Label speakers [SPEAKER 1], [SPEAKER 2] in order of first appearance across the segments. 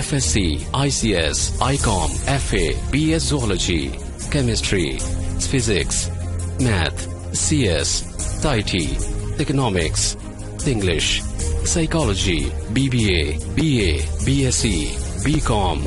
[SPEAKER 1] FSC, ICS, ICOM, FA, BS Zoology, Chemistry, Physics, Math, CS, IT, Economics, English, Psychology, BBA, BA, BSc, BCom।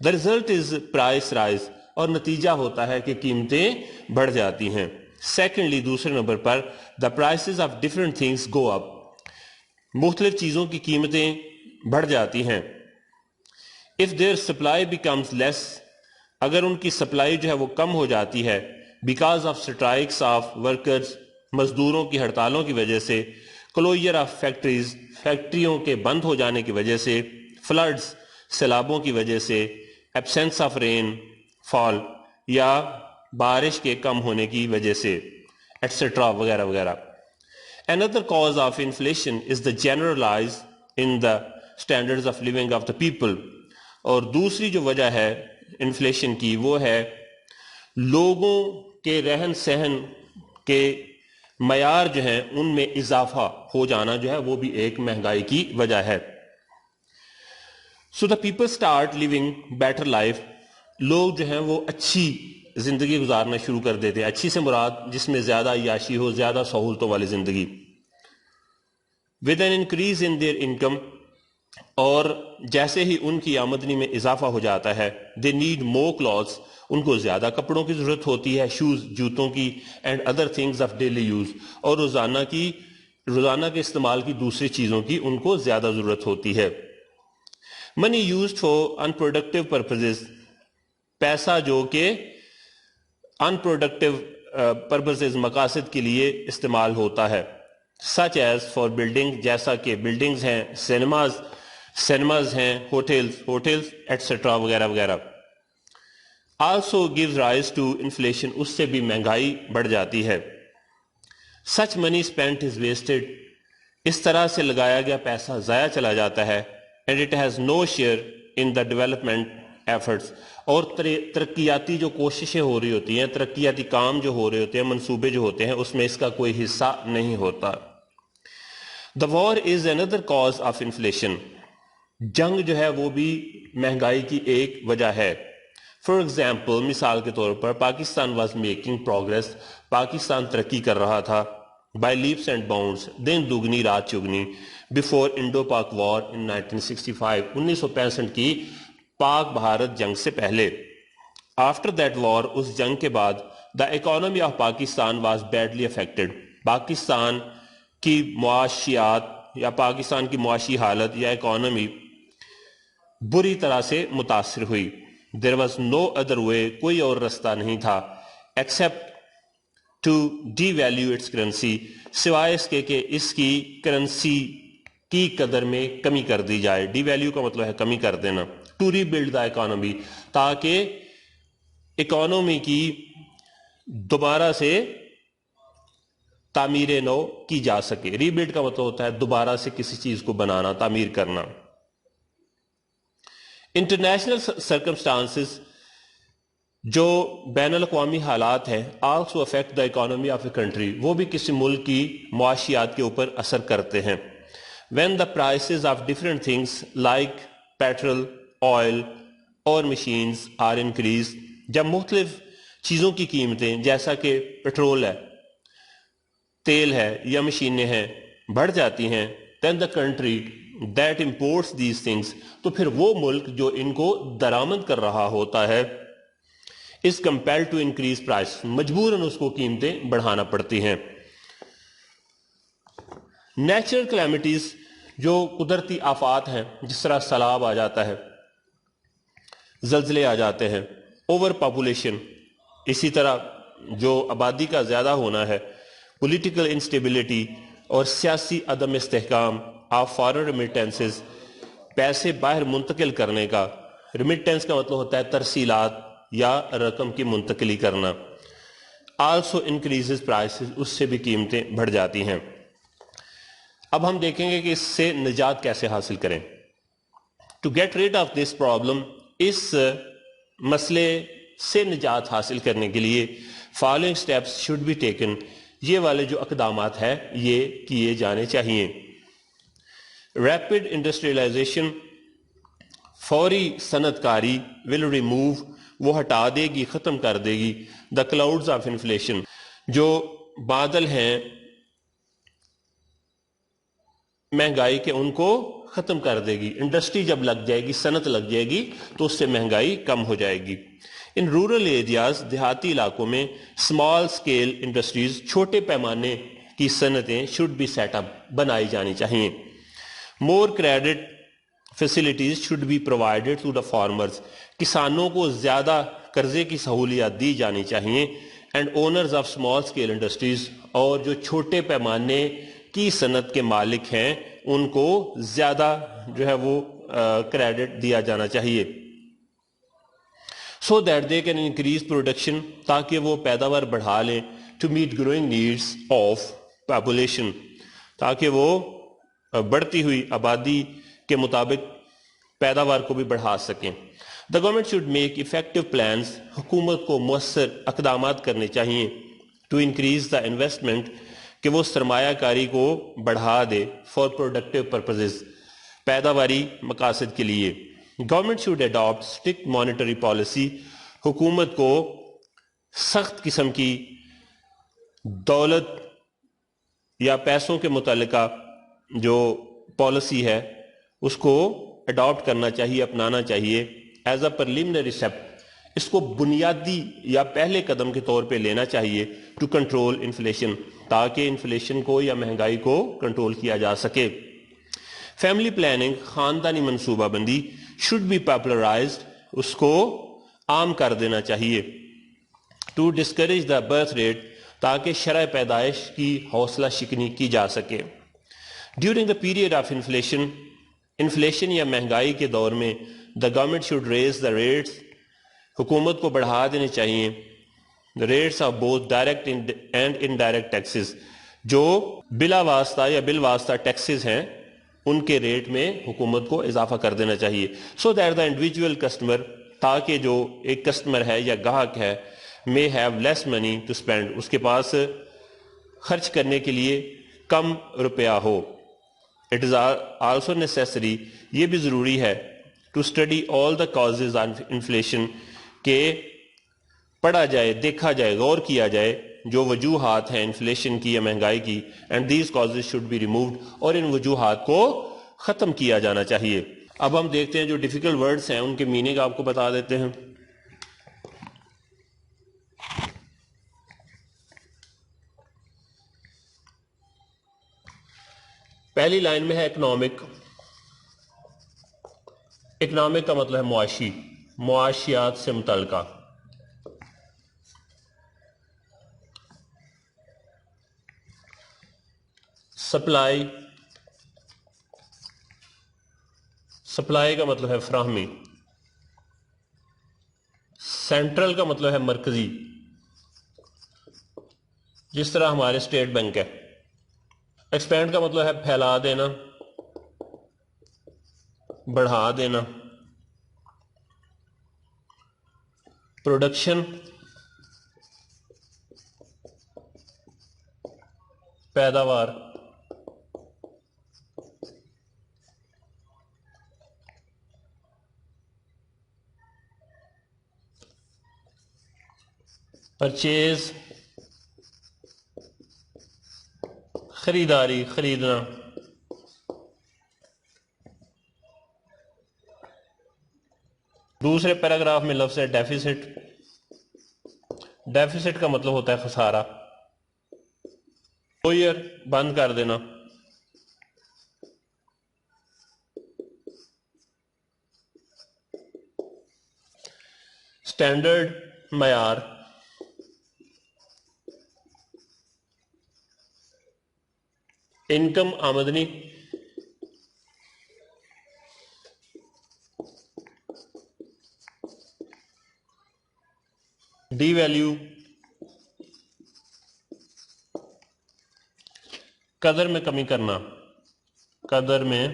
[SPEAKER 2] The result is price rise, اور نتیجہ ہوتا ہے کہ قیمتیں بڑھ جاتی ہیں. Secondly, دوسرے number per the prices of different things go up. مختلف چیزوں کی قیمتیں بڑھ جاتی ہیں. If their supply becomes less, اگر ان کی سپلائی جو ہے وہ کم ہو جاتی ہے, because of strikes of workers, مزدوروں کی ہڑتالوں کی وجہ سے, closure of factories, فیکٹریوں کے بند ہو جانے کی وجہ سے, floods, سیلابوں کی وجہ سے, absence of rain fall, یا بارش کے کم ہونے کی وجہ سے, etc. وغیرہ وغیرہ. Another cause of inflation is the generalize in the standards of living of the people. اور دوسری جو وجہ ہے انفلیشن کی وہ ہے لوگوں کے رہن سہن کے معیار جو ہیں ان میں اضافہ ہو جانا جو ہے وہ بھی ایک مہنگائی کی وجہ ہے. So the people start living better life. لوگ جو ہیں وہ اچھی زندگی گزارنا شروع کر دیتے ہیں. اچھی سے مراد جس میں زیادہ عیاشی ہو, زیادہ سہولتوں والی زندگی. With an increase in their income, اور جیسے ہی ان کی آمدنی میں اضافہ ہو جاتا ہے, they need more clothes, ان کو زیادہ کپڑوں کی ضرورت ہوتی ہے, shoes, جوتوں کی, and other things of daily use, اور روزانہ کے استعمال کی دوسری چیزوں کی ان کو زیادہ ضرورت ہوتی ہے. Money used for unproductive purposes, پیسہ جو کہ unproductive purposes, مقاصد کے لیے استعمال ہوتا ہے, such as for building, جیسا کہ buildings ہیں, cinemas ہیں, hotels, etc. وغیرہ وغیرہ. Also gives rise to inflation, اس سے بھی مہنگائی بڑھ جاتی ہے. Such money spent is wasted, اس طرح سے لگایا گیا پیسہ ضائع چلا جاتا ہے. And it has no share in the development efforts, اور ترقیاتی جو کوششیں ہو رہی ہوتی ہیں, ترقیاتی کام جو ہو رہے ہوتے ہیں, منصوبے جو ہوتے ہیں, اس میں اس کا کوئی حصہ نہیں ہوتا. The war is another cause of inflation, جنگ جو ہے وہ بھی مہنگائی کی ایک وجہ ہے. For example, مثال کے طور پر Pakistan was making progress, Pakistan ترقی کر رہا تھا, by leaps and bounds, دن دگنی رات چگنی, before Indo-Pak war in 1965, 1965 کی پاک بھارت جنگ سے پہلے. After that war, اس جنگ کے بعد, the economy of Pakistan was badly affected, Pakistan کی معاشیات یا پاکستان کی معاشی حالت یا اکانومی بری طرح سے متاثر ہوئی. There was no other way, کوئی اور رستہ نہیں تھا, except to devalue its currency, سوائے اس کے کہ اس کی کرنسی کی قدر میں کمی کر دی جائے. devalue کا مطلب ہے کمی کر دینا. to rebuild the economy, تاکہ اکانومی کی دوبارہ سے تعمیر نو کی جا سکے. ری بلڈ کا مطلب ہوتا ہے دوبارہ سے کسی چیز کو بنانا, تعمیر کرنا. انٹرنیشنل سرکمسٹانسز, جو بین الاقوامی حالات ہیں, also affect the economy of a country, وہ بھی کسی ملک کی معاشیات کے اوپر اثر کرتے ہیں. When the prices of different things like petrol, oil اور machines are increased, جب مختلف چیزوں کی قیمتیں جیسا کہ پیٹرول ہے, تیل ہے یا مشینیں ہیں بڑھ جاتی ہیں, then the country that imports these things, تو پھر وہ ملک جو ان کو درآمد کر رہا ہوتا ہے, is compelled to increase price, مجبوراً اس کو قیمتیں بڑھانا پڑتی ہیں. نیچرل کلیمٹیز, جو قدرتی آفات ہیں, جس طرح سیلاب آ جاتا ہے, زلزلے آ جاتے ہیں, اوور پاپولیشن, اسی طرح جو آبادی کا زیادہ ہونا ہے, پولیٹیکل انسٹیبلٹی اور سیاسی عدم استحکام, آف فارن ریمیٹنسز, پیسے باہر منتقل کرنے کا. ریمیٹنس کا مطلب ہوتا ہے ترسیلات یا رقم کی منتقلی کرنا. آلسو انکریزز پرائسز, اس سے بھی قیمتیں بڑھ جاتی ہیں. اب ہم دیکھیں گے کہ اس سے نجات کیسے حاصل کریں. To get rid of this problem, اس مسئلے سے نجات حاصل کرنے کے لیے following steps should be taken, یہ والے جو اقدامات ہیں یہ کیے جانے چاہیے. ریپڈ انڈسٹریلائزیشن, فوری صنعت کاری, ول ریموو, وہ ہٹا دے گی, ختم کر دے گی, دا کلاؤڈز آف انفلیشن, جو بادل ہیں مہنگائی کے ان کو ختم کر دے گی. انڈسٹری جب لگ جائے گی, صنعت لگ جائے گی, تو اس سے مہنگائی کم ہو جائے گی. ان رورل ایریاز, دیہاتی علاقوں میں اسمال اسکیل انڈسٹریز, چھوٹے پیمانے کی صنعتیں شوڈ بی سیٹ اپ, بنائی جانی چاہیے. More credit facilities should be provided to the farmers, کسانوں کو زیادہ قرضے کی سہولیات دی جانی چاہیے. And owners of small scale industries, اور جو چھوٹے پیمانے کی صنعت کے مالک ہیں ان کو زیادہ جو ہے وہ کریڈٹ دیا جانا چاہیے. So that they can increase production, تاکہ وہ پیداوار بڑھا لیں. To meet growing needs of population, تاکہ وہ بڑھتی ہوئی آبادی کے مطابق پیداوار کو بھی بڑھا سکیں. دا government should make effective plans, حکومت کو مؤثر اقدامات کرنے چاہیے. ٹو انکریز دا انویسٹمنٹ, کہ وہ سرمایہ کاری کو بڑھا دے. فار پروڈکٹیو پرپزز, پیداواری مقاصد کے لیے. Government should adopt strict monetary policy, حکومت کو سخت قسم کی دولت یا پیسوں کے متعلقہ جو پالیسی ہے اس کو اڈاپٹ کرنا چاہیے, اپنانا چاہیے. ایز اے پرلیمنری اسٹیپ, اس کو بنیادی یا پہلے قدم کے طور پہ لینا چاہیے. ٹو کنٹرول انفلیشن, تاکہ انفلیشن کو یا مہنگائی کو کنٹرول کیا جا سکے. فیملی پلاننگ, خاندانی منصوبہ بندی, شوڈ بی پاپولرائزڈ, اس کو عام کر دینا چاہیے. To discourage the birth rate, تاکہ شرح پیدائش کی حوصلہ شکنی کی جا سکے. During the period of inflation یا مہنگائی کے دور میں, the government should raise the rates, حکومت کو بڑھا دینے چاہیے. Rates of both direct and indirect taxes, جو بلا واسطہ یا بالواسطہ ٹیکسز ہیں ان کے ریٹ میں حکومت کو اضافہ کر دینا چاہیے. So that the individual customer, تاکہ جو ایک کسٹمر ہے یا گاہک ہے, may have less money to spend, اس کے پاس خرچ کرنے کے لیے کم روپیہ ہو. It is also necessary, یہ بھی ضروری ہے, to study all the causes of inflation, کہ پڑھا جائے, دیکھا جائے, غور کیا جائے جو وجوہات ہیں انفلیشن کی یا مہنگائی کی. and these causes should be removed, اور ان وجوہات کو ختم کیا جانا چاہیے. اب ہم دیکھتے ہیں جو ڈیفیکلٹ ورڈز ہیں ان کے میننگ آپ کو بتا دیتے ہیں. پہلی لائن میں ہے اکنامک. اکنامک کا مطلب ہے معاشی, معاشیات سے متعلقہ. سپلائی, سپلائی کا مطلب ہے فراہمی. سینٹرل کا مطلب ہے مرکزی, جس طرح ہمارے اسٹیٹ بینک ہے. ایکسپینڈ کا مطلب ہے پھیلا دینا, بڑھا دینا. پروڈکشن, پیداوار. پرچیز, خریداری, خریدنا. دوسرے پیراگراف میں لفظ ہے ڈیفیسٹ. ڈیفیسٹ کا مطلب ہوتا ہے خسارہ. فوئر, بند کر دینا. اسٹینڈرڈ, معیار. انکم, آمدنی. ڈی ویلیو, قدر میں کمی کرنا, قدر میں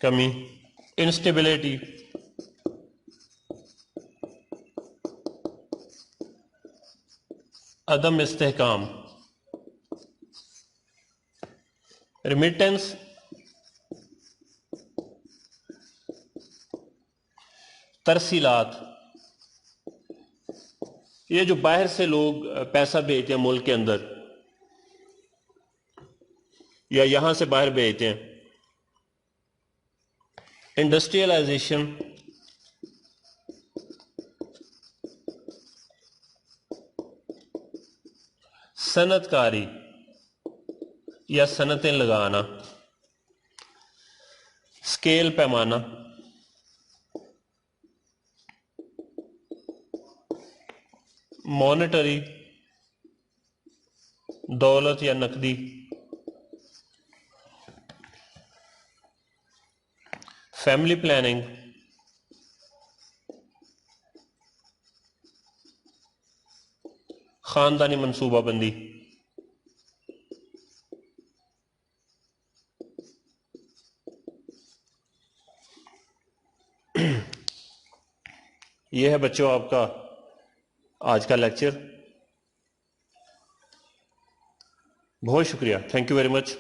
[SPEAKER 2] کمی. انسٹیبلٹی, عدم استحکام. ریمیٹنس, ترسیلات. یہ جو باہر سے لوگ پیسہ بھیجتے ہیں ملک کے اندر, یا یہاں سے باہر بھیجتے ہیں. انڈسٹریلائزیشن صنعت کاری یا صنعتیں لگانا. اسکیل پیمانہ. مانیٹری دولت یا نقدی. فیملی پلاننگ خاندانی منصوبہ بندی. یہ ہے بچوں آپ کا آج کا لیکچر. بہت شکریہ. Thank you very much.